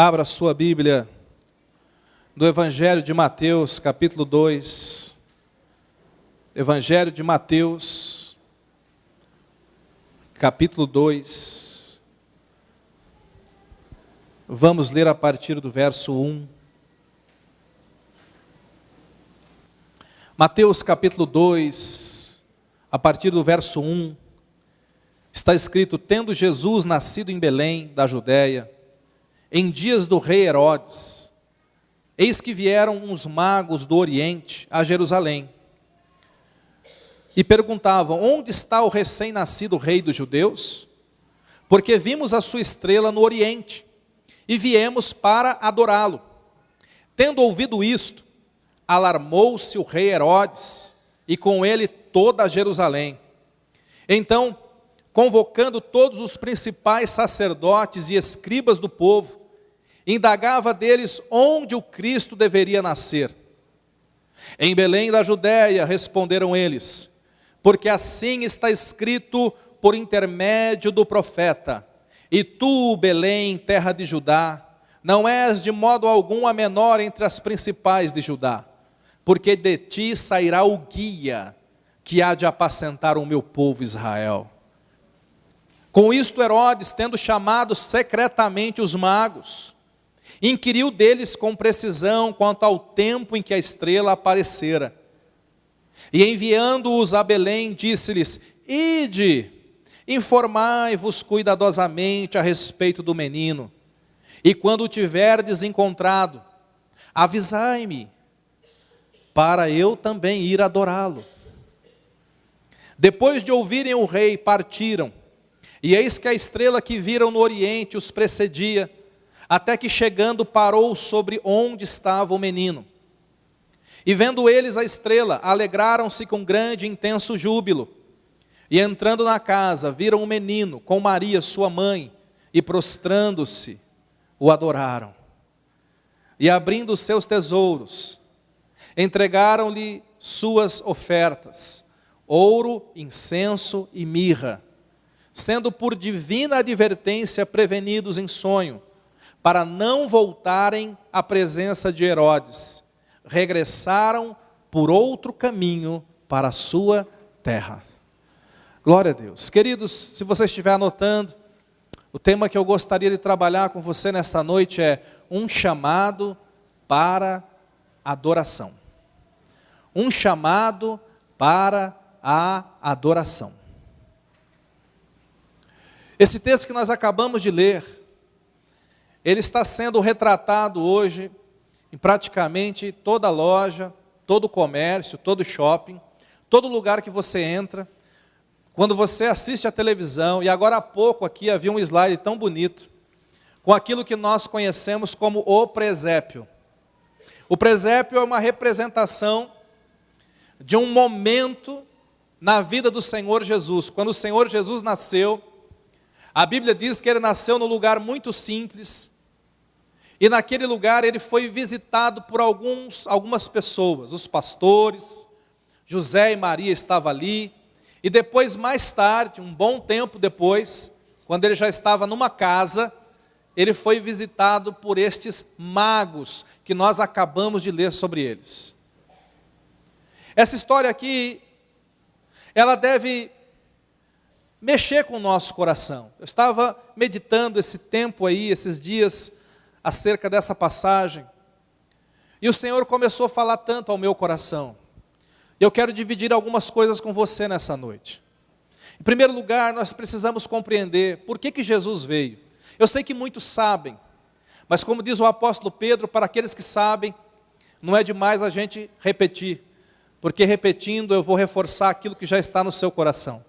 Abra sua Bíblia do Evangelho de Mateus, capítulo 2. Evangelho de Mateus, capítulo 2. Vamos ler a partir do verso 1. Mateus, capítulo 2, a partir do verso 1, está escrito: tendo Jesus nascido em Belém, da Judéia, em dias do rei Herodes, eis que vieram uns magos do Oriente a Jerusalém, e perguntavam: onde está o recém-nascido rei dos judeus? Porque vimos a sua estrela no Oriente, e viemos para adorá-lo. Tendo ouvido isto, alarmou-se o rei Herodes, e com ele toda Jerusalém. Então, convocando todos os principais sacerdotes e escribas do povo, indagava deles onde o Cristo deveria nascer. Em Belém da Judéia, responderam eles, porque assim está escrito por intermédio do profeta: e tu, Belém, terra de Judá, não és de modo algum a menor entre as principais de Judá, porque de ti sairá o guia que há de apacentar o meu povo Israel. Com isto Herodes, tendo chamado secretamente os magos, inquiriu deles com precisão quanto ao tempo em que a estrela aparecera. E enviando-os a Belém, disse-lhes: ide, informai-vos cuidadosamente a respeito do menino, e quando o tiverdes encontrado, avisai-me, para eu também ir adorá-lo. Depois de ouvirem o rei, partiram, e eis que a estrela que viram no Oriente os precedia, até que chegando parou sobre onde estava o menino. E vendo eles a estrela, alegraram-se com grande e intenso júbilo. E entrando na casa, viram o menino com Maria sua mãe, e prostrando-se, o adoraram. E abrindo os seus tesouros, entregaram-lhe suas ofertas: ouro, incenso e mirra, sendo por divina advertência prevenidos em sonho, para não voltarem à presença de Herodes, regressaram por outro caminho para a sua terra. Glória a Deus. Queridos, se você estiver anotando, o tema que eu gostaria de trabalhar com você nessa noite é um chamado para adoração. Um chamado para a adoração. Esse texto que nós acabamos de ler, ele está sendo retratado hoje em praticamente toda loja, todo comércio, todo shopping, todo lugar que você entra. Quando você assiste a televisão, e agora há pouco aqui havia um slide tão bonito, com aquilo que nós conhecemos como o presépio. O presépio é uma representação de um momento na vida do Senhor Jesus. Quando o Senhor Jesus nasceu, a Bíblia diz que ele nasceu num lugar muito simples, e naquele lugar ele foi visitado por algumas pessoas, os pastores. José e Maria estavam ali, e depois, mais tarde, um bom tempo depois, quando ele já estava numa casa, ele foi visitado por estes magos, que nós acabamos de ler sobre eles. Essa história aqui, ela deve mexer com o nosso coração. Eu estava meditando esse tempo aí, esses dias, acerca dessa passagem, e o Senhor começou a falar tanto ao meu coração. Eu quero dividir algumas coisas com você nessa noite. Em primeiro lugar, nós precisamos compreender por que Jesus veio. Eu sei que muitos sabem, mas como diz o apóstolo Pedro, para aqueles que sabem, não é demais a gente repetir, porque repetindo eu vou reforçar aquilo que já está no seu coração.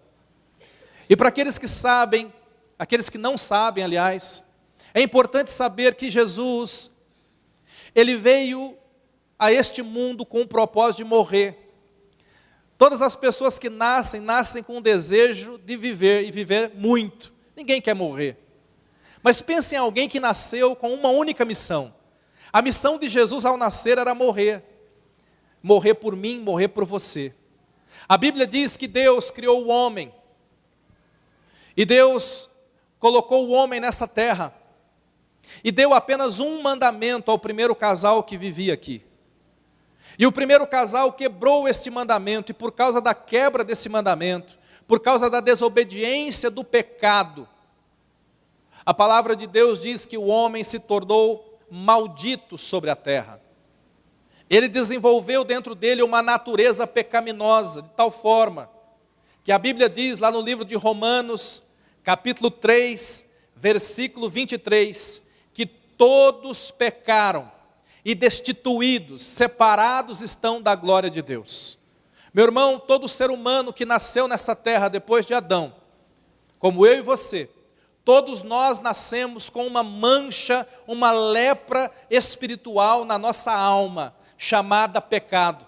E para aqueles que sabem, aqueles que não sabem, aliás, é importante saber que Jesus, ele veio a este mundo com o propósito de morrer. Todas as pessoas que nascem com o desejo de viver, e viver muito. Ninguém quer morrer. Mas pense em alguém que nasceu com uma única missão. A missão de Jesus ao nascer era morrer. Morrer por mim, morrer por você. A Bíblia diz que Deus criou o homem. E Deus colocou o homem nessa terra. e deu apenas um mandamento ao primeiro casal que vivia aqui. E o primeiro casal quebrou este mandamento, e por causa da quebra desse mandamento, por causa da desobediência do pecado, a palavra de Deus diz que o homem se tornou maldito sobre a terra. Ele desenvolveu dentro dele uma natureza pecaminosa, de tal forma que a Bíblia diz lá no livro de Romanos, capítulo 3, versículo 23, que todos pecaram e destituídos, separados estão da glória de Deus. Meu irmão, todo ser humano que nasceu nessa terra depois de Adão, como eu e você, todos nós nascemos com uma mancha, uma lepra espiritual na nossa alma, chamada pecado.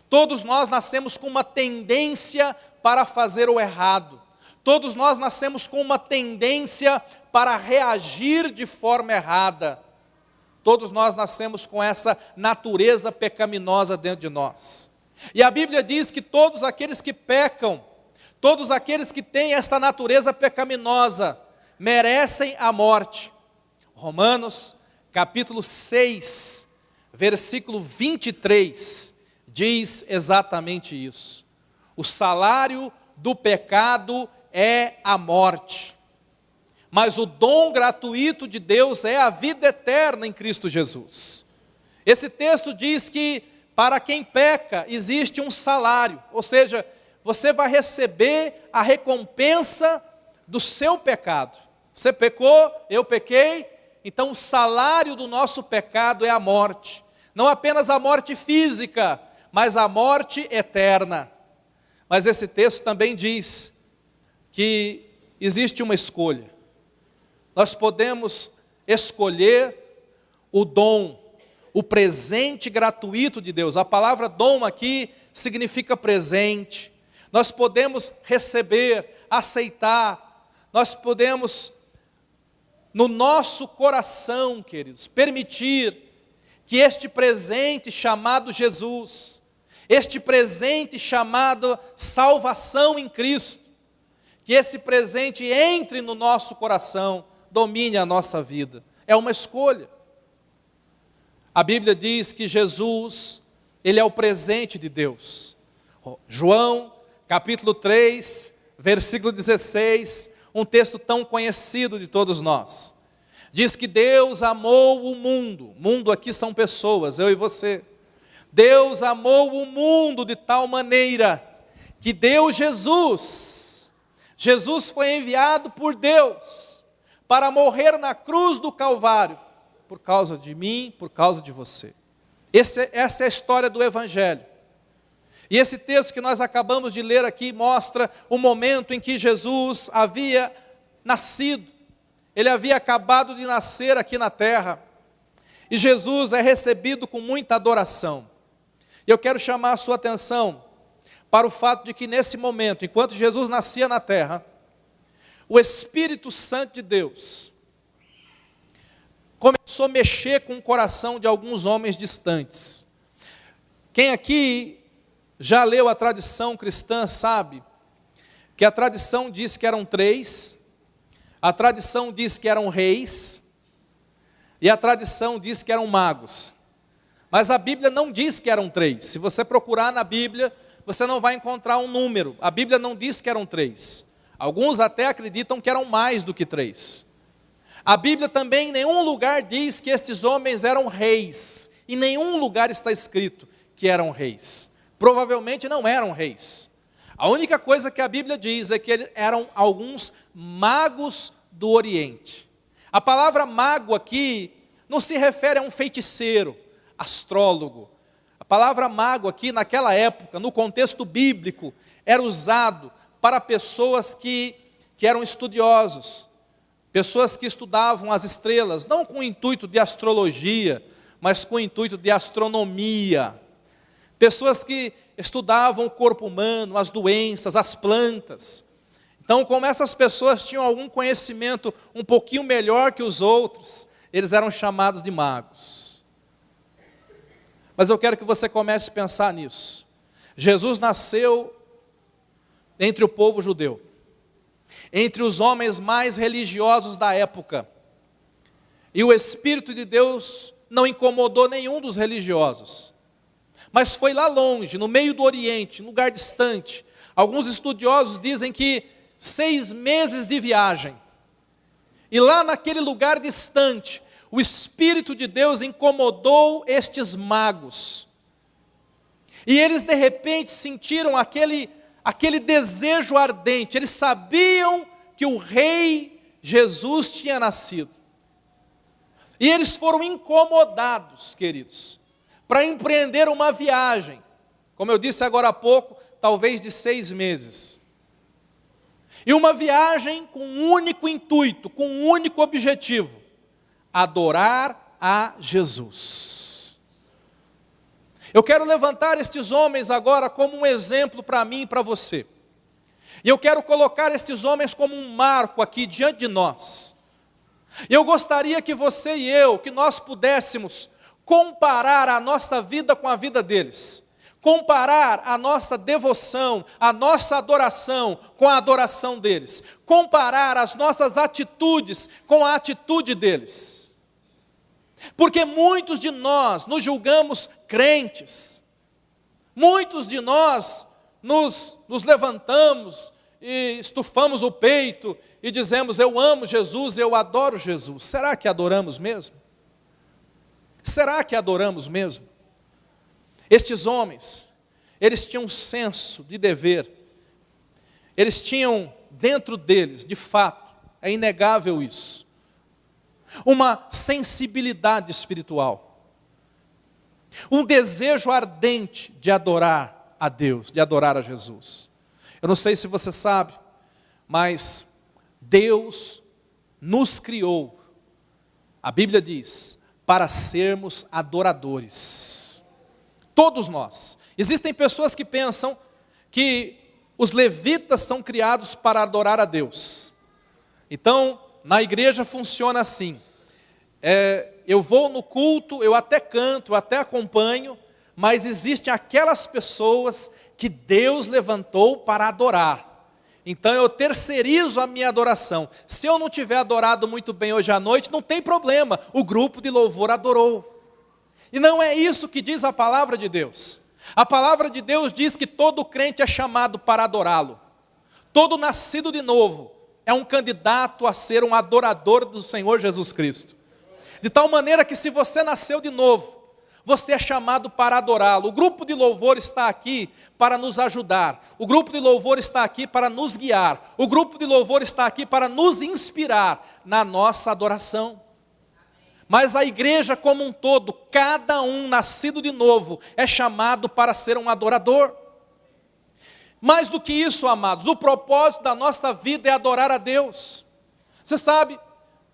Todos nós nascemos com uma tendência para fazer o errado. Todos nós nascemos com uma tendência para reagir de forma errada. Todos nós nascemos com essa natureza pecaminosa dentro de nós. E a Bíblia diz que todos aqueles que pecam, todos aqueles que têm esta natureza pecaminosa, merecem a morte. Romanos, capítulo 6, versículo 23, diz exatamente isso. O salário do pecado é a morte, mas o dom gratuito de Deus é a vida eterna em Cristo Jesus. Esse texto diz que para quem peca existe um salário, ou seja, você vai receber a recompensa do seu pecado. Você pecou, eu pequei, então o salário do nosso pecado é a morte. Não apenas a morte física, mas a morte eterna. Mas esse texto também diz que existe uma escolha. Nós podemos escolher o dom, o presente gratuito de Deus. A palavra dom aqui significa presente. Nós podemos receber, aceitar, nós podemos, no nosso coração, queridos, permitir que este presente chamado Jesus, este presente chamado salvação em Cristo, que esse presente entre no nosso coração, domine a nossa vida. É uma escolha. A Bíblia diz que Jesus, Ele é o presente de Deus. João, capítulo 3, versículo 16, um texto tão conhecido de todos nós. Diz que Deus amou o mundo aqui são pessoas, eu e você. Deus amou o mundo de tal maneira que deu Jesus. Jesus foi enviado por Deus para morrer na cruz do Calvário, por causa de mim, por causa de você. Essa é a história do Evangelho. E esse texto que nós acabamos de ler aqui mostra o momento em que Jesus havia nascido. Ele havia acabado de nascer aqui na terra. E Jesus é recebido com muita adoração. E eu quero chamar a sua atenção para o fato de que nesse momento, enquanto Jesus nascia na terra, o Espírito Santo de Deus começou a mexer com o coração de alguns homens distantes. Quem aqui já leu a tradição cristã sabe que a tradição diz que eram 3, a tradição diz que eram reis, e a tradição diz que eram magos. Mas a Bíblia não diz que eram 3. Se você procurar na Bíblia, você não vai encontrar um número. A Bíblia não diz que eram 3. Alguns até acreditam que eram mais do que 3. A Bíblia também em nenhum lugar diz que estes homens eram reis. Em nenhum lugar está escrito que eram reis. Provavelmente não eram reis. A única coisa que a Bíblia diz é que eram alguns magos do Oriente. A palavra mago aqui não se refere a um feiticeiro, astrólogo. A palavra mago aqui, naquela época, no contexto bíblico, era usado para pessoas que eram estudiosos, pessoas que estudavam as estrelas, não com o intuito de astrologia, mas com o intuito de astronomia. Pessoas que estudavam o corpo humano, as doenças, as plantas. Então, como essas pessoas tinham algum conhecimento um pouquinho melhor que os outros, eles eram chamados de magos. Mas eu quero que você comece a pensar nisso. Jesus nasceu entre o povo judeu, entre os homens mais religiosos da época. E o Espírito de Deus não incomodou nenhum dos religiosos, mas foi lá longe, no meio do Oriente, lugar distante. Alguns estudiosos dizem que 6 meses de viagem. E lá naquele lugar distante, o Espírito de Deus incomodou estes magos. E eles de repente sentiram aquele desejo ardente. Eles sabiam que o Rei Jesus tinha nascido. E eles foram incomodados, queridos, para empreender uma viagem, como eu disse agora há pouco, talvez de 6 meses. E uma viagem com um único intuito, com um único objetivo: adorar a Jesus. Eu quero levantar estes homens agora como um exemplo para mim e para você. E eu quero colocar estes homens como um marco aqui diante de nós. Eu gostaria que você e eu, que nós pudéssemos comparar a nossa vida com a vida deles. Comparar a nossa devoção, a nossa adoração com a adoração deles. Comparar as nossas atitudes com a atitude deles. Porque muitos de nós nos julgamos crentes. Muitos de nós nos levantamos e estufamos o peito e dizemos: eu amo Jesus, eu adoro Jesus. Será que adoramos mesmo? Será que adoramos mesmo? Estes homens, eles tinham um senso de dever. Eles tinham dentro deles, de fato, é inegável isso, uma sensibilidade espiritual. Um desejo ardente de adorar a Deus, de adorar a Jesus. Eu não sei se você sabe, mas Deus nos criou, a Bíblia diz, para sermos adoradores. Todos nós. Existem pessoas que pensam que os levitas são criados para adorar a Deus. Então, na igreja funciona assim. Eu vou no culto, eu até canto, eu até acompanho, mas existem aquelas pessoas que Deus levantou para adorar. Então eu terceirizo a minha adoração. Se eu não tiver adorado muito bem hoje à noite, não tem problema, o grupo de louvor adorou. E não é isso que diz a palavra de Deus. A palavra de Deus diz que todo crente é chamado para adorá-lo. Todo nascido de novo é um candidato a ser um adorador do Senhor Jesus Cristo. De tal maneira que se você nasceu de novo, você é chamado para adorá-lo. O grupo de louvor está aqui para nos ajudar. O grupo de louvor está aqui para nos guiar. O grupo de louvor está aqui para nos inspirar na nossa adoração. Mas a igreja como um todo, cada um nascido de novo, é chamado para ser um adorador. Mais do que isso, amados, o propósito da nossa vida é adorar a Deus. Você sabe,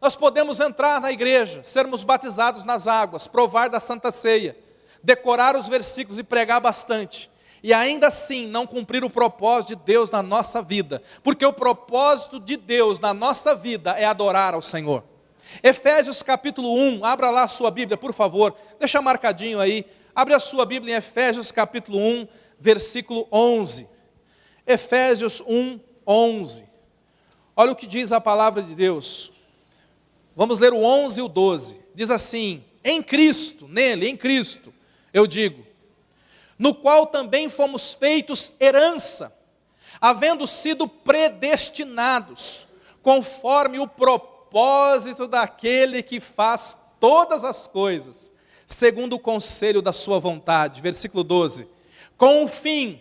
nós podemos entrar na igreja, sermos batizados nas águas, provar da Santa Ceia, decorar os versículos e pregar bastante, e ainda assim não cumprir o propósito de Deus na nossa vida, porque o propósito de Deus na nossa vida é adorar ao Senhor. Efésios capítulo 1, abra lá a sua Bíblia, por favor, deixa marcadinho aí, abre a sua Bíblia em Efésios capítulo 1, versículo 11. Efésios 1, 11. Olha o que diz a palavra de Deus. Vamos ler o 11 e o 12. Diz assim: em Cristo, nele, em Cristo, eu digo, no qual também fomos feitos herança, havendo sido predestinados, conforme o propósito daquele que faz todas as coisas, segundo o conselho da sua vontade. Versículo 12. Com o fim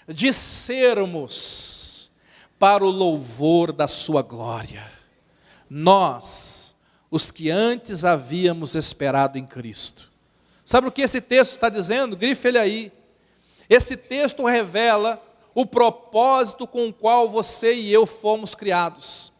de sermos para o louvor da sua glória. Nós, os que antes havíamos esperado em Cristo. Sabe o que esse texto está dizendo? Grife ele aí. Esse texto revela o propósito com o qual você e eu fomos criados.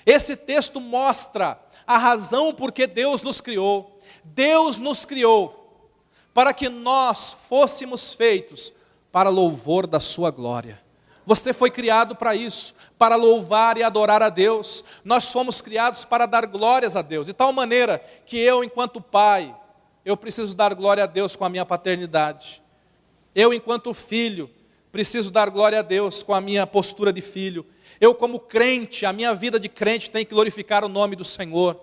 Esse texto mostra a razão por que Deus nos criou. Deus nos criou para que nós fôssemos feitos para louvor da sua glória. Você foi criado para isso, para louvar e adorar a Deus. Nós fomos criados para dar glórias a Deus, de tal maneira que eu, enquanto pai, eu preciso dar glória a Deus com a minha paternidade. Eu, enquanto filho, preciso dar glória a Deus com a minha postura de filho. Eu, como crente, a minha vida de crente tem que glorificar o nome do Senhor.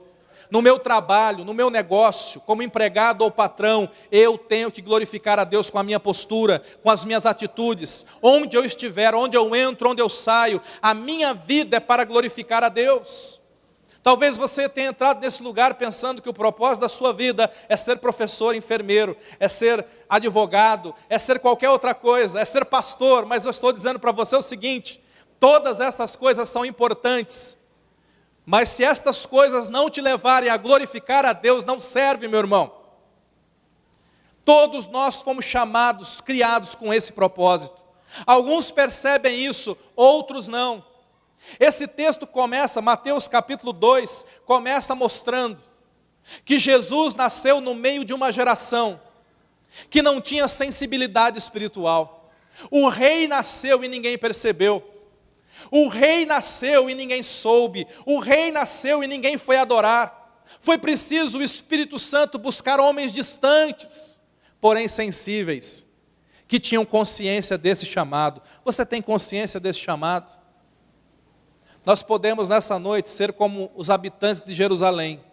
no meu trabalho, no meu negócio, como empregado ou patrão, eu tenho que glorificar a Deus com a minha postura, com as minhas atitudes. Onde eu estiver, onde eu entro, onde eu saio, a minha vida é para glorificar a Deus. Talvez você tenha entrado nesse lugar pensando que o propósito da sua vida é ser professor, enfermeiro, é ser advogado, é ser qualquer outra coisa, é ser pastor, mas eu estou dizendo para você o seguinte: todas essas coisas são importantes, mas se estas coisas não te levarem a glorificar a Deus, não serve, meu irmão. Todos nós fomos chamados, criados com esse propósito. Alguns percebem isso, outros não. Esse texto começa, Mateus capítulo 2, começa mostrando que Jesus nasceu no meio de uma geração que não tinha sensibilidade espiritual. O rei nasceu e ninguém percebeu. O rei nasceu e ninguém soube. O rei nasceu e ninguém foi adorar. Foi preciso o Espírito Santo buscar homens distantes, porém sensíveis, que tinham consciência desse chamado. Você tem consciência desse chamado? Nós podemos nessa noite ser como os habitantes de Jerusalém,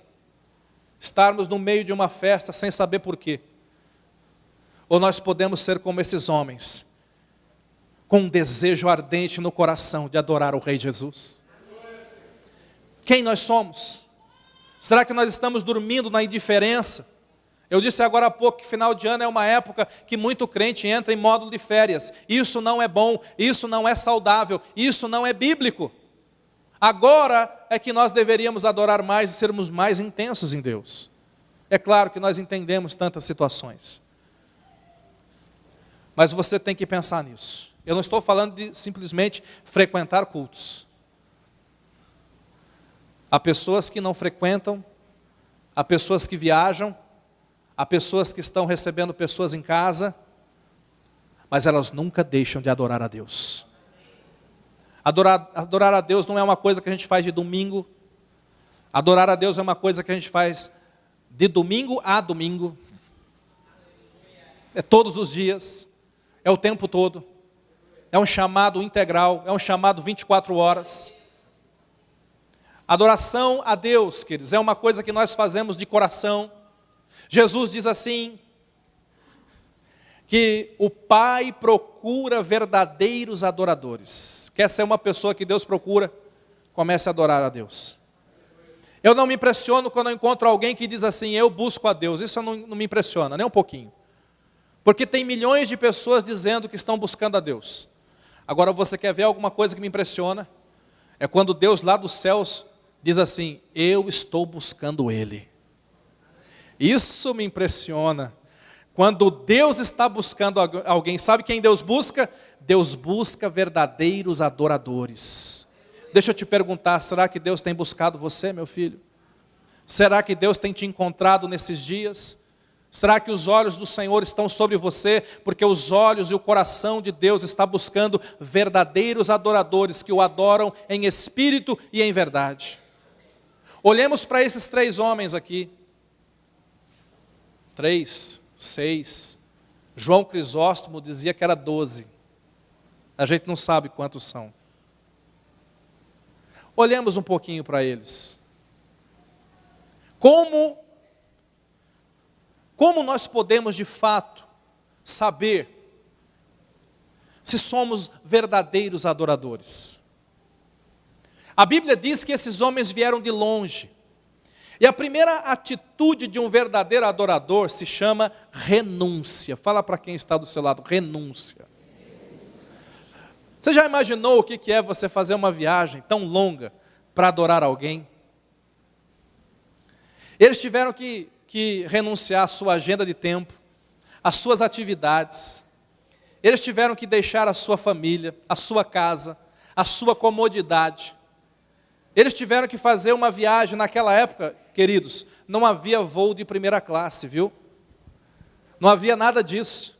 estarmos no meio de uma festa sem saber porquê. Ou nós podemos ser como esses homens, com um desejo ardente no coração de adorar o Rei Jesus. Quem nós somos? Será que nós estamos dormindo na indiferença? Eu disse agora há pouco que final de ano é uma época que muito crente entra em módulo de férias. Isso não é bom, isso não é saudável, isso não é bíblico. Agora é que nós deveríamos adorar mais e sermos mais intensos em Deus. É claro que nós entendemos tantas situações, mas você tem que pensar nisso. Eu não estou falando de simplesmente frequentar cultos. Há pessoas que não frequentam, há pessoas que viajam, há pessoas que estão recebendo pessoas em casa, mas elas nunca deixam de adorar a Deus. Adorar a Deus não é uma coisa que a gente faz de domingo. Adorar a Deus é uma coisa que a gente faz de domingo a domingo. É todos os dias, é o tempo todo. É um chamado integral, é um chamado 24 horas. Adoração a Deus, queridos, é uma coisa que nós fazemos de coração. Jesus diz assim, que o Pai procura verdadeiros adoradores. Quer ser uma pessoa que Deus procura? Comece a adorar a Deus. Eu não me impressiono quando eu encontro alguém que diz assim, eu busco a Deus. Isso não me impressiona, nem um pouquinho. Porque tem milhões de pessoas dizendo que estão buscando a Deus. Agora você quer ver alguma coisa que me impressiona? É quando Deus lá dos céus diz assim, eu estou buscando Ele. Isso me impressiona. Quando Deus está buscando alguém, sabe quem Deus busca? Deus busca verdadeiros adoradores. Deixa eu te perguntar, será que Deus tem buscado você, meu filho? Será que Deus tem te encontrado nesses dias? Será que os olhos do Senhor estão sobre você? Porque os olhos e o coração de Deus está buscando verdadeiros adoradores que o adoram em espírito e em verdade. Olhemos para esses 3 homens aqui. 3, 6. João Crisóstomo dizia que era 12. A gente não sabe quantos são. Olhemos um pouquinho para eles. Como nós podemos de fato saber se somos verdadeiros adoradores? A Bíblia diz que esses homens vieram de longe. E a primeira atitude de um verdadeiro adorador se chama renúncia. Fala para quem está do seu lado, renúncia. Você já imaginou o que é você fazer uma viagem tão longa para adorar alguém? Eles tiveram que renunciar à sua agenda de tempo, às suas atividades. Eles tiveram que deixar a sua família, a sua casa, a sua comodidade. Eles tiveram que fazer uma viagem naquela época, queridos, não havia voo de primeira classe, viu? Não havia nada disso.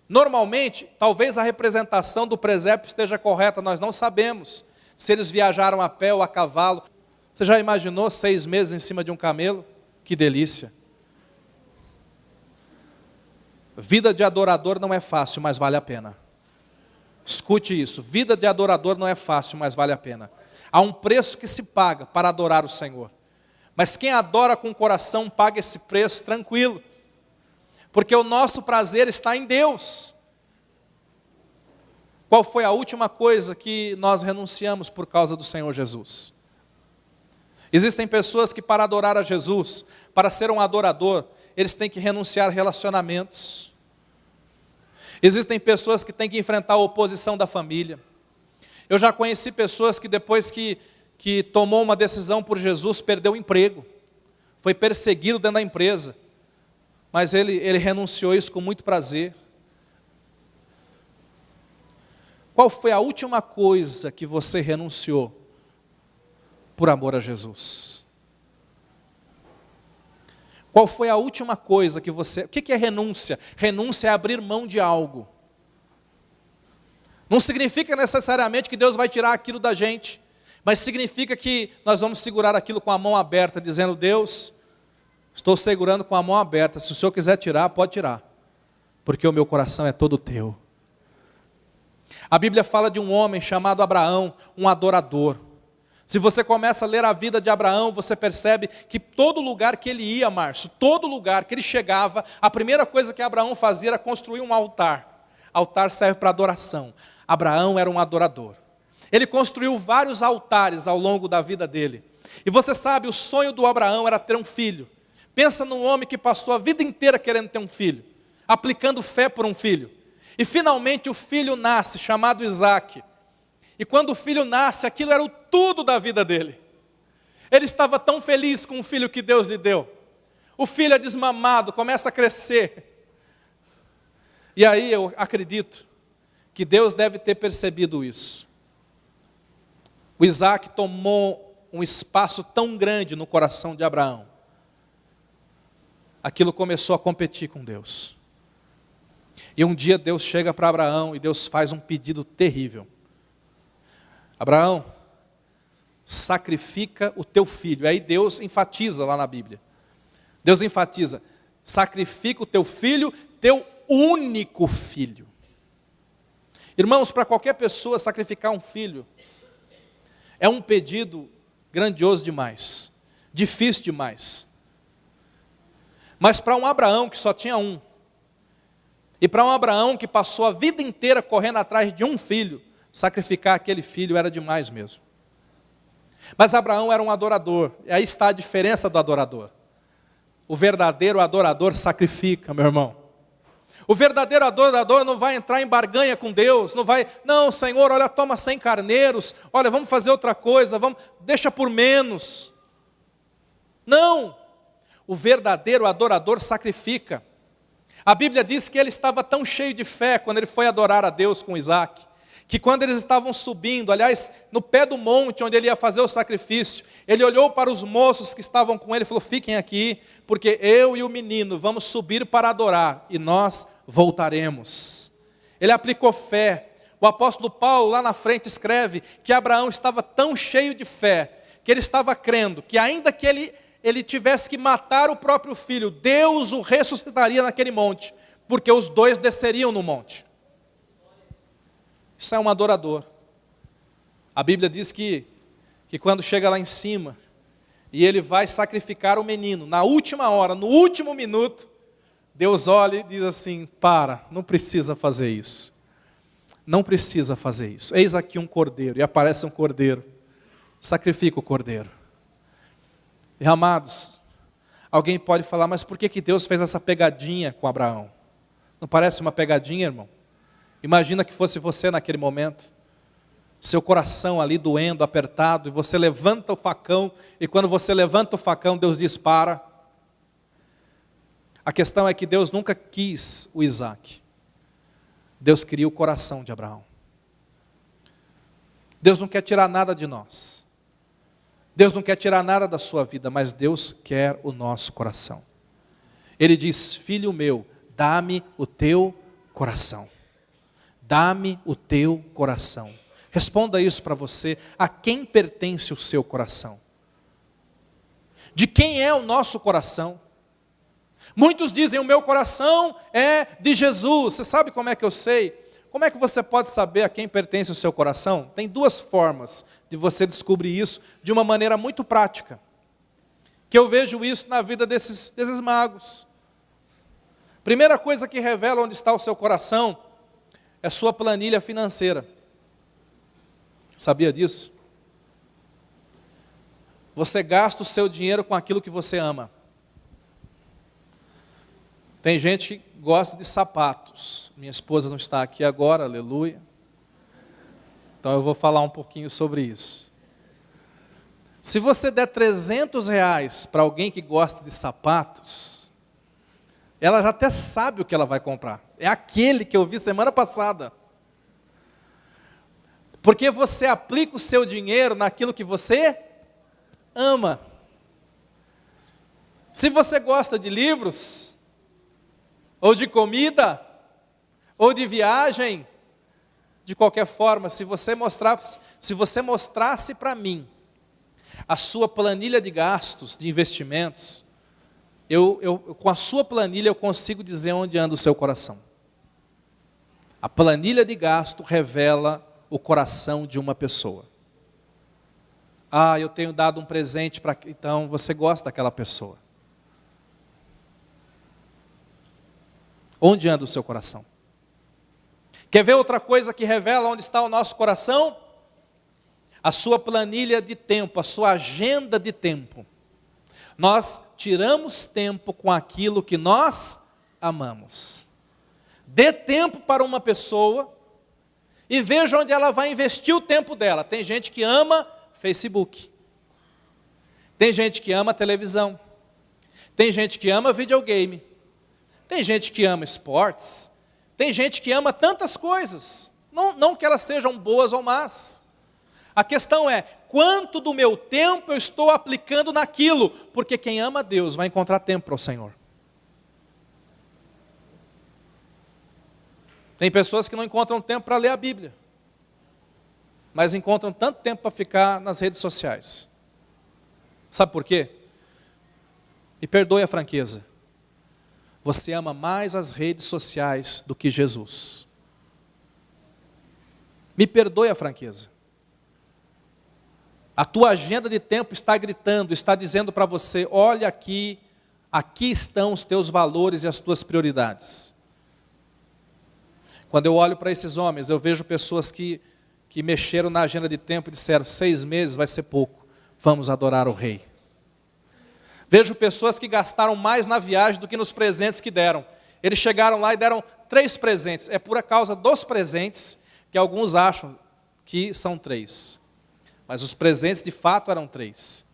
Normalmente, talvez a representação do presépio esteja correta, nós não sabemos se eles viajaram a pé ou a cavalo. Você já imaginou 6 meses em cima de um camelo? Que delícia! Vida de adorador não é fácil, mas vale a pena. Escute isso, vida de adorador não é fácil, mas vale a pena. Há um preço que se paga para adorar o Senhor. Mas quem adora com o coração paga esse preço tranquilo. Porque o nosso prazer está em Deus. Qual foi a última coisa que nós renunciamos por causa do Senhor Jesus? Existem pessoas que para adorar a Jesus, para ser um adorador, eles têm que renunciar a relacionamentos. Existem pessoas que têm que enfrentar a oposição da família. Eu já conheci pessoas que depois que tomou uma decisão por Jesus, perdeu o emprego. Foi perseguido dentro da empresa. Mas ele renunciou a isso com muito prazer. Qual foi a última coisa que você renunciou por amor a Jesus? Qual foi a última coisa que você... O que é renúncia? Renúncia é abrir mão de algo. Não significa necessariamente que Deus vai tirar aquilo da gente, mas significa que nós vamos segurar aquilo com a mão aberta, dizendo: Deus, estou segurando com a mão aberta, se o Senhor quiser tirar, pode tirar, porque o meu coração é todo teu. A Bíblia fala de um homem chamado Abraão, um adorador. Se você começa a ler a vida de Abraão, você percebe que todo lugar que ele ia, Márcio, todo lugar que ele chegava, a primeira coisa que Abraão fazia era construir um altar. Altar serve para adoração. Abraão era um adorador. Ele construiu vários altares ao longo da vida dele. E você sabe, o sonho do Abraão era ter um filho. Pensa num homem que passou a vida inteira querendo ter um filho, aplicando fé por um filho. E finalmente o filho nasce, chamado Isaque. E quando o filho nasce, aquilo era o tudo da vida dele. Ele estava tão feliz com o filho que Deus lhe deu. O filho é desmamado, começa a crescer. E aí eu acredito que Deus deve ter percebido isso. O Isaque tomou um espaço tão grande no coração de Abraão. Aquilo começou a competir com Deus. E um dia Deus chega para Abraão e Deus faz um pedido terrível. Abraão, sacrifica o teu filho. Aí Deus enfatiza lá na Bíblia. Deus enfatiza: sacrifica o teu filho, teu único filho. Irmãos, para qualquer pessoa sacrificar um filho é um pedido grandioso demais, difícil demais. Mas para um Abraão que só tinha um, e para um Abraão que passou a vida inteira correndo atrás de um filho, sacrificar aquele filho era demais mesmo. Mas Abraão era um adorador, e aí está a diferença do adorador. O verdadeiro adorador sacrifica, meu irmão. O verdadeiro adorador não vai entrar em barganha com Deus, não, Senhor, olha, toma 100 carneiros, olha, vamos fazer outra coisa, deixa por menos. Não, o verdadeiro adorador sacrifica. A Bíblia diz que ele estava tão cheio de fé quando ele foi adorar a Deus com Isaque, que quando eles estavam subindo, aliás, no pé do monte onde ele ia fazer o sacrifício, ele olhou para os moços que estavam com ele e falou: fiquem aqui, porque eu e o menino vamos subir para adorar, e nós voltaremos. Ele aplicou fé. O apóstolo Paulo lá na frente escreve que Abraão estava tão cheio de fé, que ele estava crendo que ainda que ele tivesse que matar o próprio filho, Deus o ressuscitaria naquele monte, porque os dois desceriam no monte. Isso é um adorador. A Bíblia diz que quando chega lá em cima, e ele vai sacrificar o menino, na última hora, no último minuto, Deus olha e diz assim: não precisa fazer isso. Não precisa fazer isso. Eis aqui um cordeiro, e aparece um cordeiro. Sacrifica o cordeiro. E amados, alguém pode falar: mas por que Deus fez essa pegadinha com Abraão? Não parece uma pegadinha, irmão? Imagina que fosse você naquele momento, seu coração ali doendo, apertado, e você levanta o facão, e quando você levanta o facão, Deus diz: para. A questão é que Deus nunca quis o Isaque. Deus queria o coração de Abraão. Deus não quer tirar nada de nós. Deus não quer tirar nada da sua vida, mas Deus quer o nosso coração. Ele diz: filho meu, dá-me o teu coração. Dá-me o teu coração. Responda isso para você: a quem pertence o seu coração? De quem é o nosso coração? Muitos dizem: o meu coração é de Jesus. Você sabe como é que eu sei? Como é que você pode saber a quem pertence o seu coração? Tem duas formas de você descobrir isso de uma maneira muito prática. que eu vejo isso na vida desses magos. Primeira coisa que revela onde está o seu coração é sua planilha financeira. Sabia disso? Você gasta o seu dinheiro com aquilo que você ama. Tem gente que gosta de sapatos. Minha esposa não está aqui agora, aleluia. Então eu vou falar um pouquinho sobre isso. Se você der R$300 para alguém que gosta de sapatos, ela já até sabe o que ela vai comprar. É aquele que eu vi semana passada. Porque você aplica o seu dinheiro naquilo que você ama. Se você gosta de livros, ou de comida, ou de viagem, de qualquer forma, se você mostrasse para mim a sua planilha de gastos, de investimentos, com a sua planilha eu consigo dizer onde anda o seu coração. A planilha de gasto revela o coração de uma pessoa. Ah, eu tenho dado um presente para... Então, você gosta daquela pessoa. Onde anda o seu coração? Quer ver outra coisa que revela onde está o nosso coração? A sua planilha de tempo, a sua agenda de tempo. Nós tiramos tempo com aquilo que nós amamos. Dê tempo para uma pessoa e veja onde ela vai investir o tempo dela. Tem gente que ama Facebook. Tem gente que ama televisão. Tem gente que ama videogame. Tem gente que ama esportes. Tem gente que ama tantas coisas. Não que elas sejam boas ou más. A questão é, quanto do meu tempo eu estou aplicando naquilo? Porque quem ama a Deus vai encontrar tempo para o Senhor. Tem pessoas que não encontram tempo para ler a Bíblia, mas encontram tanto tempo para ficar nas redes sociais. Sabe por quê? E perdoe a franqueza. Você ama mais as redes sociais do que Jesus. Me perdoe a franqueza. A tua agenda de tempo está gritando, está dizendo para você, olha aqui estão os teus valores e as tuas prioridades. Quando eu olho para esses homens, eu vejo pessoas que mexeram na agenda de tempo e disseram, 6 meses vai ser pouco, vamos adorar o Rei. Vejo pessoas que gastaram mais na viagem do que nos presentes que deram. Eles chegaram lá e deram 3 presentes. É por causa dos presentes que alguns acham que são 3. Mas os presentes de fato eram 3.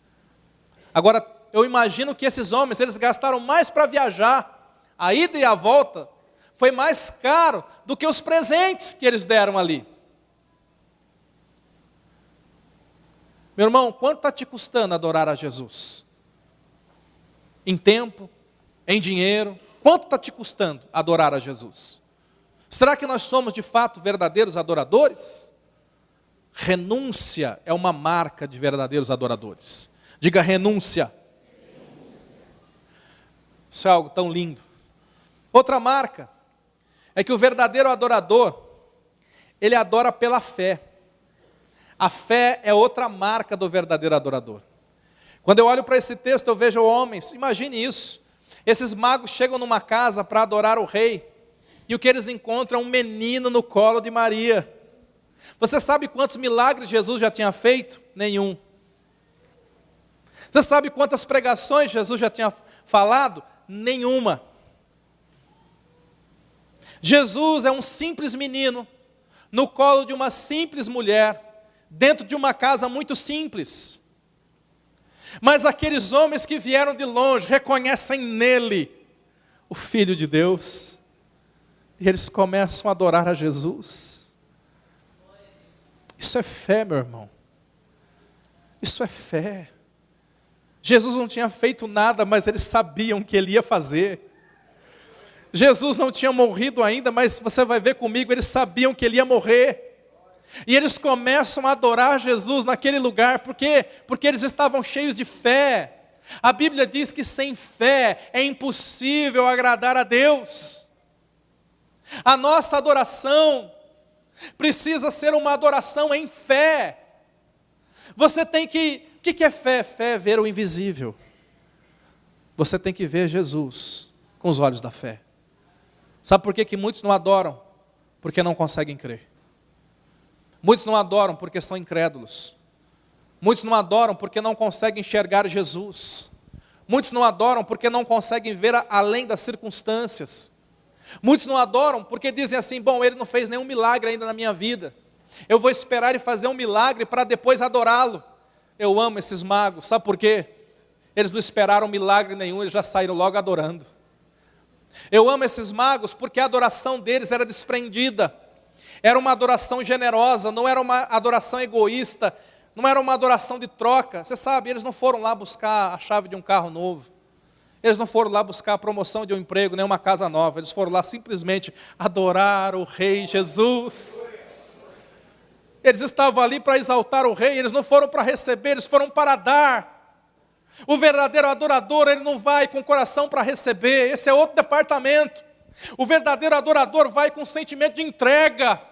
Agora, eu imagino que esses homens, eles gastaram mais para viajar. A ida e a volta foi mais caro do que os presentes que eles deram ali. Meu irmão, quanto está te custando adorar a Jesus? Em tempo, em dinheiro, quanto está te custando adorar a Jesus? Será que nós somos de fato verdadeiros adoradores? Renúncia é uma marca de verdadeiros adoradores. Diga renúncia. Isso é algo tão lindo. Outra marca é que o verdadeiro adorador, ele adora pela fé. A fé é outra marca do verdadeiro adorador. Quando eu olho para esse texto, eu vejo homens, imagine isso. Esses magos chegam numa casa para adorar o rei, e o que eles encontram é um menino no colo de Maria. Você sabe quantos milagres Jesus já tinha feito? Nenhum. Você sabe quantas pregações Jesus já tinha falado? Nenhuma. Jesus é um simples menino, no colo de uma simples mulher, dentro de uma casa muito simples. Mas aqueles homens que vieram de longe reconhecem nele o Filho de Deus. E eles começam a adorar a Jesus. Isso é fé, meu irmão. Isso é fé. Jesus não tinha feito nada, mas eles sabiam que ele ia fazer. Jesus não tinha morrido ainda, mas você vai ver comigo, eles sabiam que ele ia morrer. E eles começam a adorar Jesus naquele lugar, por quê? Porque eles estavam cheios de fé. A Bíblia diz que sem fé é impossível agradar a Deus. A nossa adoração precisa ser uma adoração em fé. Você tem que... O que é fé? Fé é ver o invisível. você tem que ver Jesus com os olhos da fé. Sabe por que muitos não adoram? Porque não conseguem crer. Muitos não adoram porque são incrédulos. Muitos não adoram porque não conseguem enxergar Jesus. Muitos não adoram porque não conseguem ver além das circunstâncias. Muitos não adoram porque dizem assim, bom, ele não fez nenhum milagre ainda na minha vida. Eu vou esperar ele fazer um milagre para depois adorá-lo. Eu amo esses magos, sabe por quê? Eles não esperaram milagre nenhum, eles já saíram logo adorando. Eu amo esses magos porque a adoração deles era desprendida. Era uma adoração generosa, não era uma adoração egoísta, não era uma adoração de troca. Você sabe, eles não foram lá buscar a chave de um carro novo. Eles não foram lá buscar a promoção de um emprego, nem uma casa nova. Eles foram lá simplesmente adorar o Rei Jesus. Eles estavam ali para exaltar o Rei, eles não foram para receber, eles foram para dar. O verdadeiro adorador, ele não vai com o coração para receber, esse é outro departamento. O verdadeiro adorador vai com sentimento de entrega.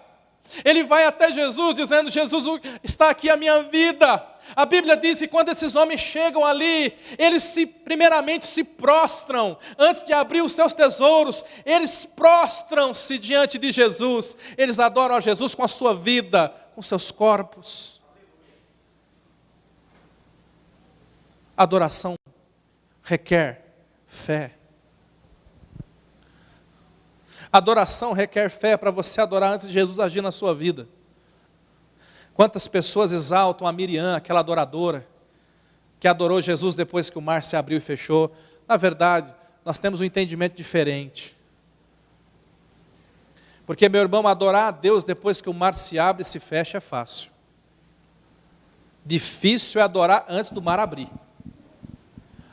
Ele vai até Jesus dizendo, Jesus, está aqui a minha vida. A Bíblia diz que quando esses homens chegam ali, eles primeiramente se prostram. Antes de abrir os seus tesouros, eles prostram-se diante de Jesus. Eles adoram a Jesus com a sua vida, com seus corpos. Adoração requer fé. Adoração requer fé para você adorar antes de Jesus agir na sua vida. Quantas pessoas exaltam a Miriam, aquela adoradora, que adorou Jesus depois que o mar se abriu e fechou. Na verdade, nós temos um entendimento diferente. Porque, meu irmão, adorar a Deus depois que o mar se abre e se fecha é fácil. Difícil é adorar antes do mar abrir.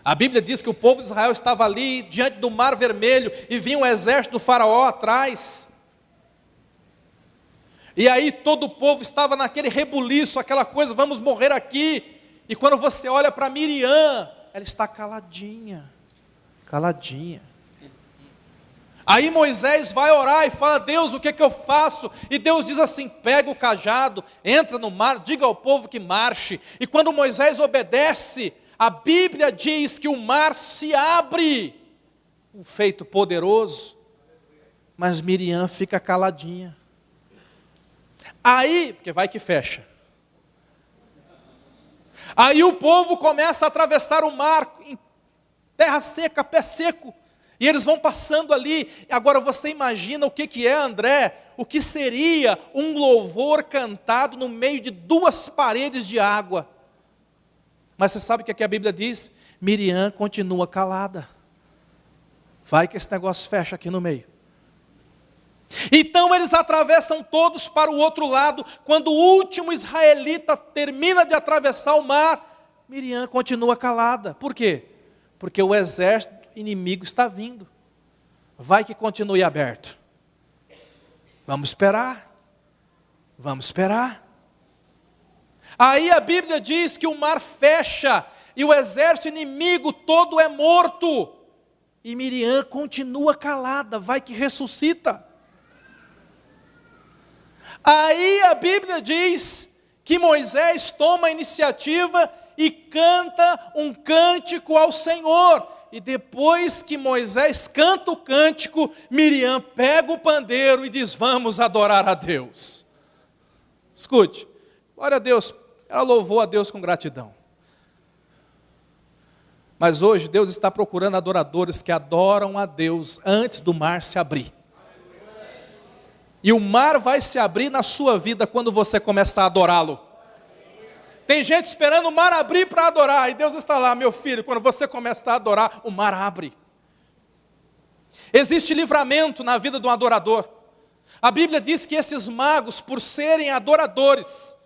A Bíblia diz que o povo de Israel estava ali diante do mar vermelho e vinha um exército do faraó atrás. E aí todo o povo estava naquele rebuliço, aquela coisa, vamos morrer aqui. E quando você olha para Miriam, ela está caladinha, caladinha. Aí Moisés vai orar e fala, Deus, o que é que eu faço? E Deus diz assim, pega o cajado, entra no mar, diga ao povo que marche. E quando Moisés obedece, a Bíblia diz que o mar se abre, um feito poderoso, mas Miriam fica caladinha. Aí, porque vai que fecha. Aí o povo começa a atravessar o mar, em terra seca, pé seco, e eles vão passando ali. Agora você imagina o que é, André? O que seria um louvor cantado no meio de duas paredes de água? Mas você sabe o que a Bíblia diz? Miriam continua calada. Vai que esse negócio fecha aqui no meio. Então eles atravessam todos para o outro lado. Quando o último israelita termina de atravessar o mar, Miriam continua calada. Por quê? Porque o exército inimigo está vindo. Vai que continue aberto. Vamos esperar. Vamos esperar. Aí a Bíblia diz que o mar fecha e o exército inimigo todo é morto. E Miriam continua calada, vai que ressuscita. Aí a Bíblia diz que Moisés toma a iniciativa e canta um cântico ao Senhor. E depois que Moisés canta o cântico, Miriam pega o pandeiro e diz, vamos adorar a Deus. Escute, glória a Deus, ela louvou a Deus com gratidão. Mas hoje Deus está procurando adoradores que adoram a Deus antes do mar se abrir. E o mar vai se abrir na sua vida quando você começar a adorá-lo. Tem gente esperando o mar abrir para adorar, e Deus está lá, meu filho, quando você começar a adorar, o mar abre. Existe livramento na vida de um adorador. A Bíblia diz que esses magos, por serem adoradores,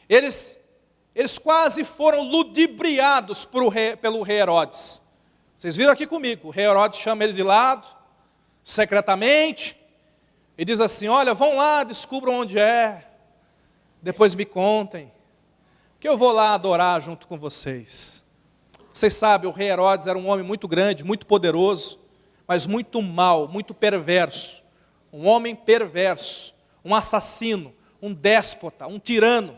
eles quase foram ludibriados pelo rei Herodes. Vocês viram aqui comigo, o rei Herodes chama eles de lado, secretamente, e diz assim, olha, vão lá, descubram onde é, depois me contem, que eu vou lá adorar junto com vocês. Vocês sabem, o rei Herodes era um homem muito grande, muito poderoso, mas muito mau, muito perverso. Um homem perverso, um assassino, um déspota, um tirano.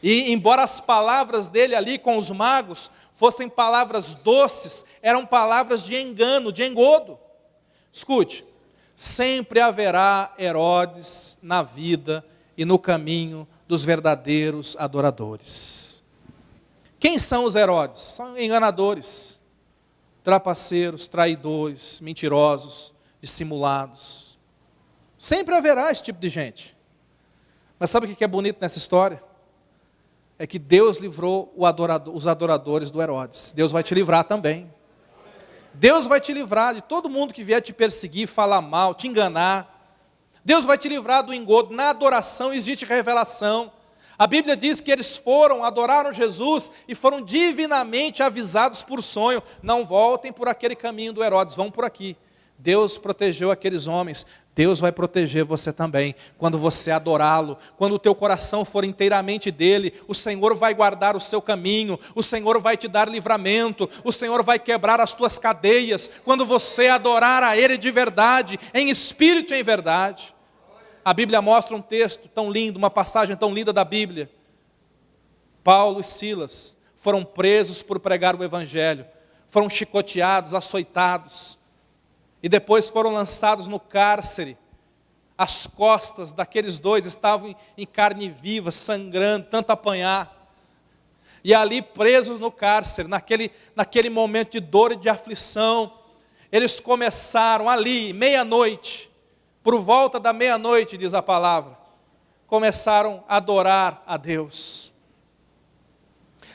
E embora as palavras dele ali com os magos fossem palavras doces, eram palavras de engano, de engodo. Escute, sempre haverá Herodes na vida e no caminho dos verdadeiros adoradores. Quem são os Herodes? São enganadores, trapaceiros, traidores, mentirosos, dissimulados. Sempre haverá esse tipo de gente. Mas sabe o que é bonito nessa história? É que Deus livrou os adoradores do Herodes. Deus vai te livrar também. Deus vai te livrar de todo mundo que vier te perseguir, falar mal, te enganar. Deus vai te livrar do engodo. Na adoração existe revelação. A Bíblia diz que eles adoraram Jesus e foram divinamente avisados por sonho. Não voltem por aquele caminho do Herodes, vão por aqui. Deus protegeu aqueles homens. Deus vai proteger você também, quando você adorá-lo, quando o teu coração for inteiramente dele, o Senhor vai guardar o seu caminho, o Senhor vai te dar livramento, o Senhor vai quebrar as tuas cadeias, quando você adorar a Ele de verdade, em espírito e em verdade. A Bíblia mostra um texto tão lindo, uma passagem tão linda da Bíblia. Paulo e Silas foram presos por pregar o Evangelho, foram chicoteados, açoitados, e depois foram lançados no cárcere. As costas daqueles dois estavam em carne viva, sangrando, tanto apanhar. E ali presos no cárcere, naquele momento de dor e de aflição, eles começaram ali, meia-noite, por volta da meia-noite, diz a palavra, começaram a adorar a Deus.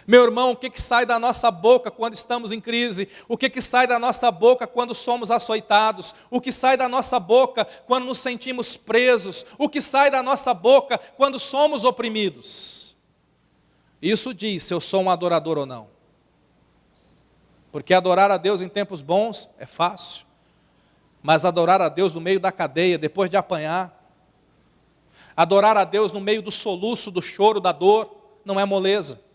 Meu irmão, o que sai da nossa boca quando estamos em crise? O que sai da nossa boca quando somos açoitados? O que sai da nossa boca quando nos sentimos presos? O que sai da nossa boca quando somos oprimidos? Isso diz se eu sou um adorador ou não. Porque adorar a Deus em tempos bons é fácil. Mas adorar a Deus no meio da cadeia, depois de apanhar, adorar a Deus no meio do soluço, do choro, da dor, não é moleza.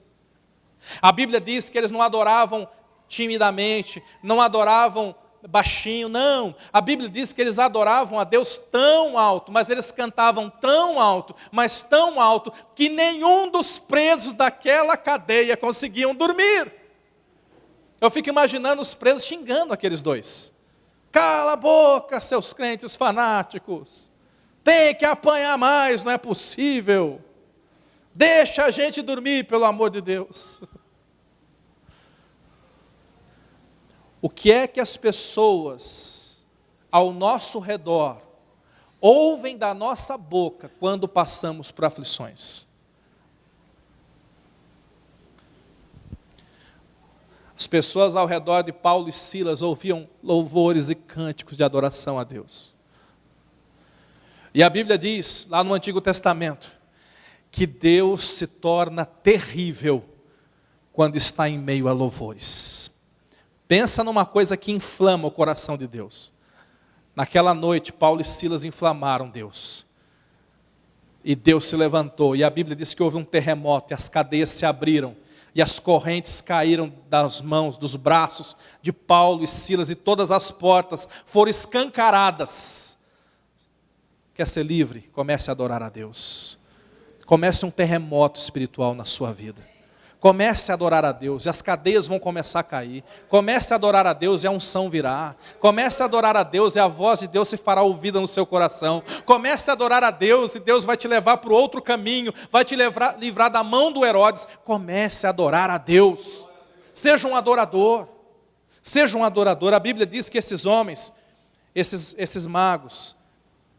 A Bíblia diz que eles não adoravam timidamente, não adoravam baixinho, não. A Bíblia diz que eles adoravam a Deus tão alto, mas eles cantavam tão alto, mas tão alto, que nenhum dos presos daquela cadeia conseguiam dormir. Eu fico imaginando os presos xingando aqueles dois. Cala a boca, seus crentes fanáticos. Tem que apanhar mais, não é possível. Deixa a gente dormir, pelo amor de Deus. O que é que as pessoas ao nosso redor ouvem da nossa boca quando passamos por aflições? As pessoas ao redor de Paulo e Silas ouviam louvores e cânticos de adoração a Deus. E a Bíblia diz, lá no Antigo Testamento, que Deus se torna terrível quando está em meio a louvores. Pensa numa coisa que inflama o coração de Deus. Naquela noite, Paulo e Silas inflamaram Deus. E Deus se levantou. E a Bíblia diz que houve um terremoto, e as cadeias se abriram. E as correntes caíram das mãos, dos braços de Paulo e Silas. E todas as portas foram escancaradas. Quer ser livre? Comece a adorar a Deus. Comece um terremoto espiritual na sua vida. Comece a adorar a Deus e as cadeias vão começar a cair. Comece a adorar a Deus e a unção virá. Comece a adorar a Deus e a voz de Deus se fará ouvida no seu coração. Comece a adorar a Deus e Deus vai te levar para o outro caminho. Vai te livrar da mão do Herodes. Comece a adorar a Deus. Seja um adorador. Seja um adorador. A Bíblia diz que esses homens, esses magos,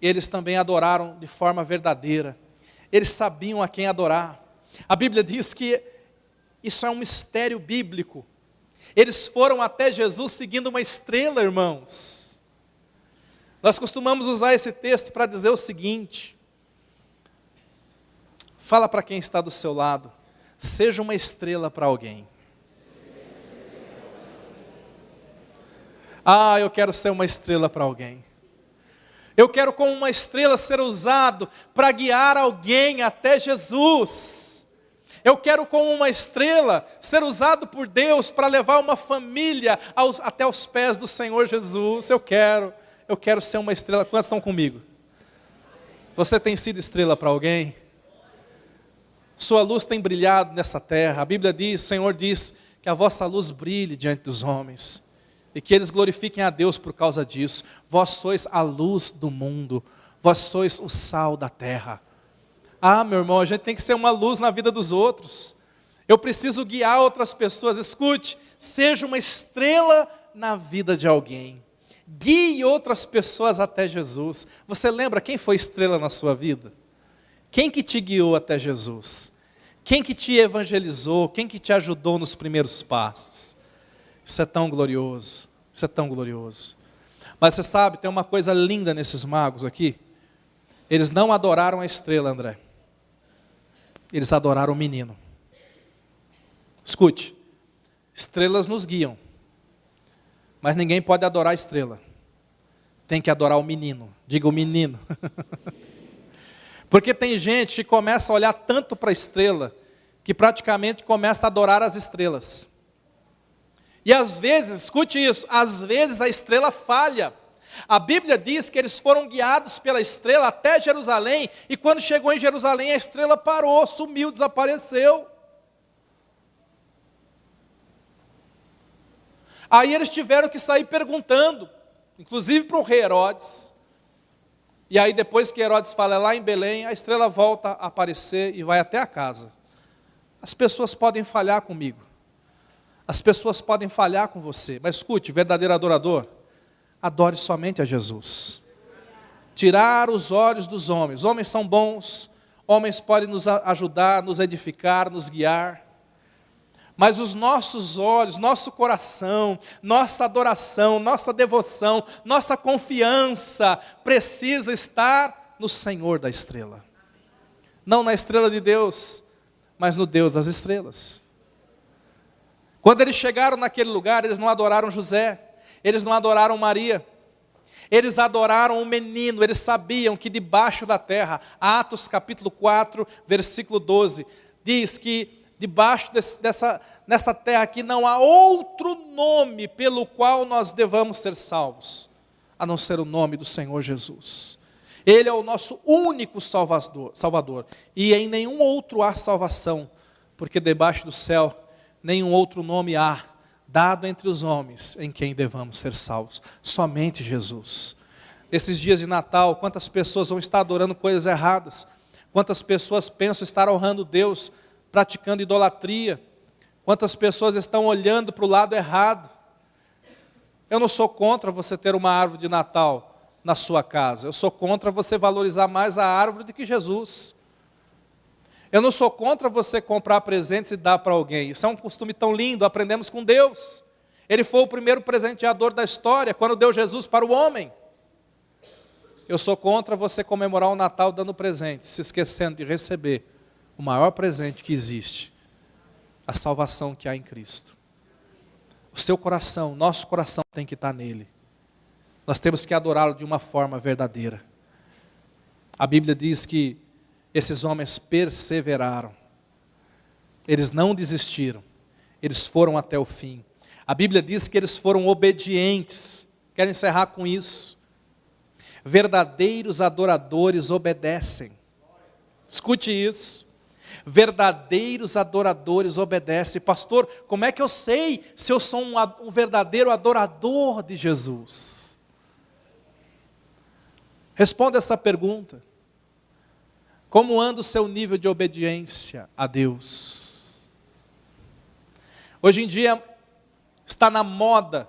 eles também adoraram de forma verdadeira. Eles sabiam a quem adorar. A Bíblia diz que isso é um mistério bíblico. Eles foram até Jesus seguindo uma estrela, irmãos. Nós costumamos usar esse texto para dizer o seguinte. Fala para quem está do seu lado. Seja uma estrela para alguém. Ah, eu quero ser uma estrela para alguém. Eu quero, como uma estrela, ser usado para guiar alguém até Jesus. Eu quero, como uma estrela, ser usado por Deus para levar uma família até os pés do Senhor Jesus. Eu quero ser uma estrela. Quantos estão comigo? Você tem sido estrela para alguém? Sua luz tem brilhado nessa terra. A Bíblia diz, o Senhor diz, que a vossa luz brilhe diante dos homens. E que eles glorifiquem a Deus por causa disso. Vós sois a luz do mundo. Vós sois o sal da terra. Ah, meu irmão, a gente tem que ser uma luz na vida dos outros. Eu preciso guiar outras pessoas. Escute, seja uma estrela na vida de alguém. Guie outras pessoas até Jesus. Você lembra quem foi estrela na sua vida? Quem que te guiou até Jesus? Quem que te evangelizou? Quem que te ajudou nos primeiros passos? Isso é tão glorioso. Isso é tão glorioso. Mas você sabe, tem uma coisa linda nesses magos aqui. Eles não adoraram a estrela, André. Eles adoraram o menino. Escute, estrelas nos guiam. Mas ninguém pode adorar a estrela. Tem que adorar o menino. Diga o menino. Porque tem gente que começa a olhar tanto para a estrela, que praticamente começa a adorar as estrelas. E às vezes, escute isso, às vezes a estrela falha. A Bíblia diz que eles foram guiados pela estrela até Jerusalém, e quando chegou em Jerusalém a estrela parou, sumiu, desapareceu. Aí eles tiveram que sair perguntando, inclusive para o rei Herodes. E aí depois que Herodes fala lá em Belém, a estrela volta a aparecer e vai até a casa. As pessoas podem falhar comigo. As pessoas podem falhar com você. Mas escute, verdadeiro adorador, adore somente a Jesus. Tirar os olhos dos homens. Homens são bons, homens podem nos ajudar, nos edificar, nos guiar. Mas os nossos olhos, nosso coração, nossa adoração, nossa devoção, nossa confiança precisa estar no Senhor da estrela. Não na estrela de Deus, mas no Deus das estrelas. Quando eles chegaram naquele lugar, eles não adoraram José, eles não adoraram Maria, eles adoraram o menino, eles sabiam que debaixo da terra, Atos capítulo 4, versículo 12, diz que debaixo nessa terra aqui não há outro nome pelo qual nós devamos ser salvos, a não ser o nome do Senhor Jesus. Ele é o nosso único Salvador, e em nenhum outro há salvação, porque debaixo do céu nenhum outro nome há, dado entre os homens, em quem devamos ser salvos, somente Jesus. Nesses dias de Natal, quantas pessoas vão estar adorando coisas erradas, quantas pessoas pensam estar honrando Deus, praticando idolatria, quantas pessoas estão olhando para o lado errado. Eu não sou contra você ter uma árvore de Natal na sua casa, eu sou contra você valorizar mais a árvore do que Jesus. Eu não sou contra você comprar presentes e dar para alguém, isso é um costume tão lindo, aprendemos com Deus. Ele foi o primeiro presenteador da história, quando deu Jesus para o homem. Eu sou contra você comemorar o Natal dando presentes, se esquecendo de receber o maior presente que existe, a salvação que há em Cristo. O seu coração, nosso coração tem que estar nele. Nós temos que adorá-lo de uma forma verdadeira. A Bíblia diz que esses homens perseveraram. Eles não desistiram. Eles foram até o fim. A Bíblia diz que eles foram obedientes. Quero encerrar com isso. Verdadeiros adoradores obedecem. Escute isso. Verdadeiros adoradores obedecem. Pastor, como é que eu sei se eu sou um verdadeiro adorador de Jesus? Responda essa pergunta. Como anda o seu nível de obediência a Deus? Hoje em dia está na moda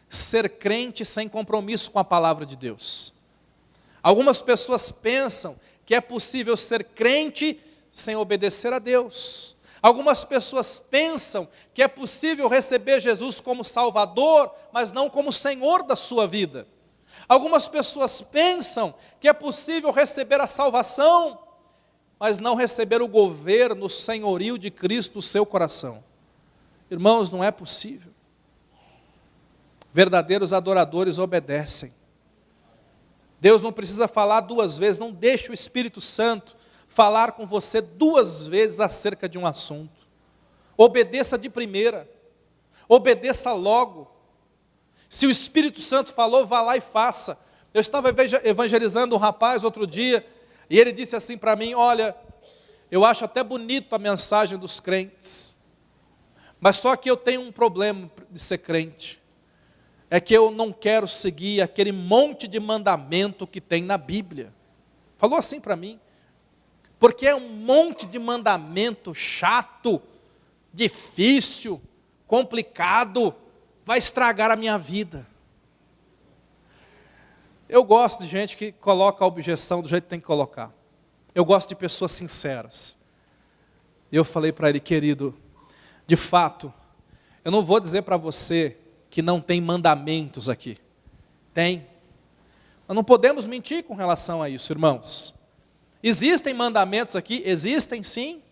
ser crente sem compromisso com a palavra de Deus. Algumas pessoas pensam que é possível ser crente sem obedecer a Deus. Algumas pessoas pensam que é possível receber Jesus como Salvador, mas não como Senhor da sua vida. Algumas pessoas pensam que é possível receber a salvação, mas não receber o governo, o senhorio de Cristo no seu coração. Irmãos, não é possível. Verdadeiros adoradores obedecem. Deus não precisa falar duas vezes, não deixe o Espírito Santo falar com você duas vezes acerca de um assunto. Obedeça de primeira, obedeça logo. Se o Espírito Santo falou, vá lá e faça. Eu estava evangelizando um rapaz outro dia, e ele disse assim para mim, olha, eu acho até bonito a mensagem dos crentes, mas só que eu tenho um problema de ser crente, é que eu não quero seguir aquele monte de mandamento que tem na Bíblia. Falou assim para mim, porque é um monte de mandamento chato, difícil, complicado, vai estragar a minha vida. Eu gosto de gente que coloca a objeção do jeito que tem que colocar. Eu gosto de pessoas sinceras. Eu falei para ele, querido, de fato, eu não vou dizer para você que não tem mandamentos aqui. Tem. Nós não podemos mentir com relação a isso, irmãos. Existem mandamentos aqui? Existem sim.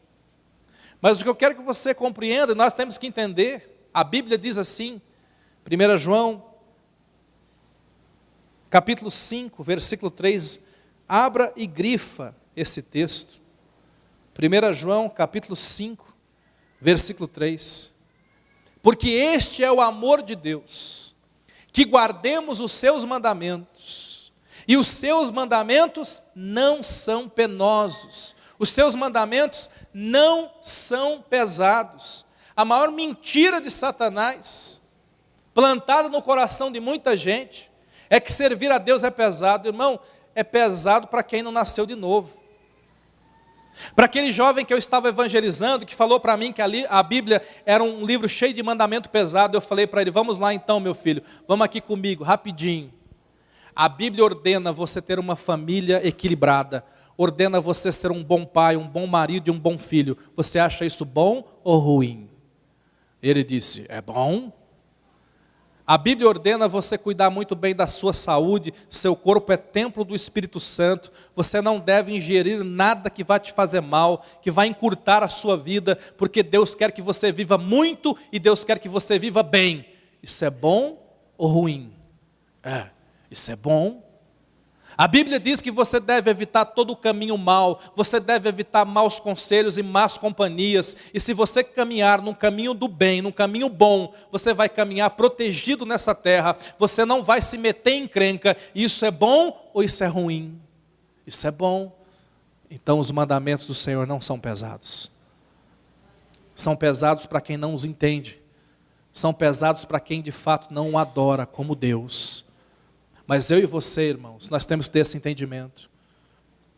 Mas o que eu quero que você compreenda, nós temos que entender, a Bíblia diz assim, 1 João, capítulo 5, versículo 3, abra e grifa esse texto. 1 João, capítulo 5, versículo 3. Porque este é o amor de Deus, que guardemos os seus mandamentos, e os seus mandamentos não são penosos, os seus mandamentos não são pesados. A maior mentira de Satanás, plantada no coração de muita gente, é que servir a Deus é pesado. Irmão, é pesado para quem não nasceu de novo. Para aquele jovem que eu estava evangelizando, que falou para mim que a Bíblia era um livro cheio de mandamento pesado, eu falei para ele, vamos lá então, meu filho, vamos aqui comigo, rapidinho. A Bíblia ordena você ter uma família equilibrada, ordena você ser um bom pai, um bom marido e um bom filho. Você acha isso bom ou ruim? Ele disse, é bom. A Bíblia ordena você cuidar muito bem da sua saúde, seu corpo é templo do Espírito Santo, você não deve ingerir nada que vá te fazer mal, que vai encurtar a sua vida, porque Deus quer que você viva muito e Deus quer que você viva bem. Isso é bom ou ruim? Isso é bom. A Bíblia diz que você deve evitar todo o caminho mau, você deve evitar maus conselhos e más companhias, e se você caminhar num caminho do bem, num caminho bom, você vai caminhar protegido nessa terra, você não vai se meter em encrenca. Isso é bom ou isso é ruim? Isso é bom. Então os mandamentos do Senhor não são pesados. São pesados para quem não os entende, são pesados para quem de fato não o adora como Deus. Mas eu e você, irmãos, nós temos que ter esse entendimento.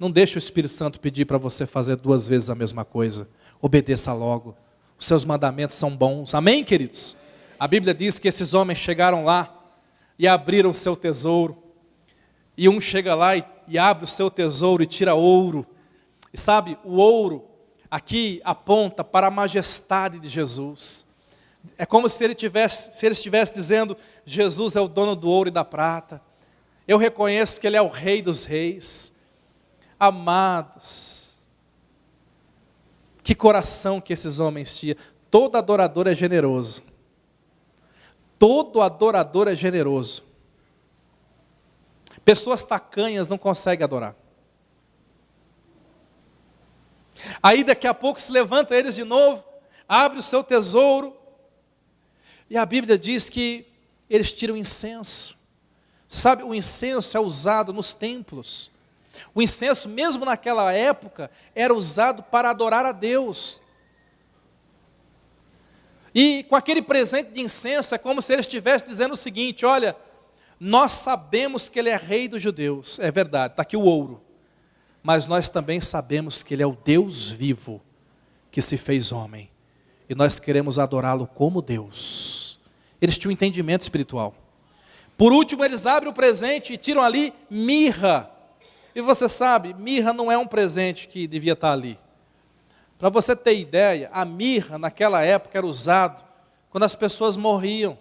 Não deixe o Espírito Santo pedir para você fazer 2 vezes a mesma coisa. Obedeça logo. Os seus mandamentos são bons. Amém, queridos? A Bíblia diz que esses homens chegaram lá e abriram o seu tesouro. E um chega lá e abre o seu tesouro e tira ouro. E sabe, o ouro aqui aponta para a majestade de Jesus. É como se ele estivesse dizendo, Jesus é o dono do ouro e da prata. Eu reconheço que Ele é o Rei dos Reis. Amados, que coração que esses homens tinham. Todo adorador é generoso. Todo adorador é generoso. Pessoas tacanhas não conseguem adorar. Aí daqui a pouco se levanta eles de novo, abre o seu tesouro, e a Bíblia diz que eles tiram incenso. Sabe, o incenso é usado nos templos. O incenso, mesmo naquela época, era usado para adorar a Deus. E com aquele presente de incenso, é como se ele estivesse dizendo o seguinte, olha, nós sabemos que Ele é Rei dos judeus, é verdade, está aqui o ouro. Mas nós também sabemos que Ele é o Deus vivo, que se fez homem. E nós queremos adorá-lo como Deus. Eles tinham um entendimento espiritual. Por último, eles abrem o presente e tiram ali mirra. E você sabe, mirra não é um presente que devia estar ali. Para você ter ideia, a mirra naquela época era usado quando as pessoas morriam.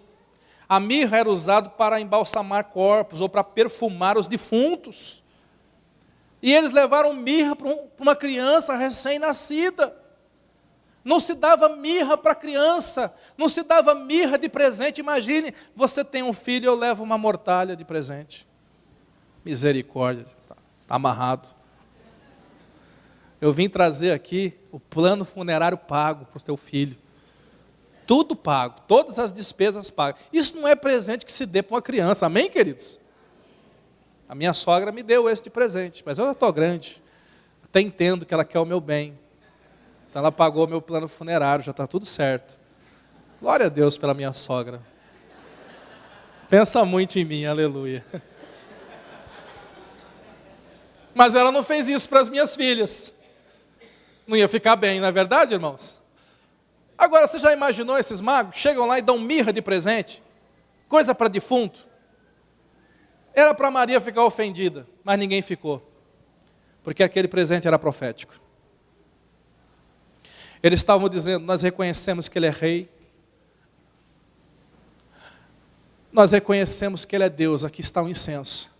A mirra era usado para embalsamar corpos ou para perfumar os defuntos. E eles levaram mirra para uma criança recém-nascida. Não se dava mirra para criança, não se dava mirra de presente. Imagine, você tem um filho e eu levo uma mortalha de presente. Misericórdia, está amarrado. Eu vim trazer aqui o plano funerário pago para o seu filho. Tudo pago, todas as despesas pagas. Isso não é presente que se dê para uma criança, amém, queridos? A minha sogra me deu esse de presente, mas eu já estou grande. Até entendo que ela quer o meu bem. Então ela pagou meu plano funerário, já está tudo certo. Glória a Deus pela minha sogra. Pensa muito em mim, aleluia. Mas ela não fez isso para as minhas filhas. Não ia ficar bem, não é verdade, irmãos? Agora, você já imaginou esses magos? Chegam lá e dão mirra de presente. Coisa para defunto. Era para Maria ficar ofendida, mas ninguém ficou. Porque aquele presente era profético. Eles estavam dizendo, nós reconhecemos que Ele é Rei. Nós reconhecemos que Ele é Deus. Aqui está o incenso.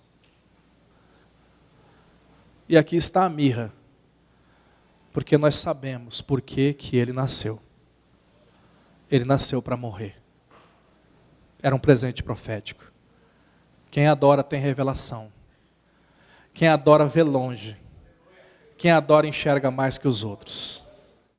E aqui está a mirra. Porque nós sabemos por que Ele nasceu. Ele nasceu para morrer. Era um presente profético. Quem adora tem revelação. Quem adora vê longe. Quem adora enxerga mais que os outros.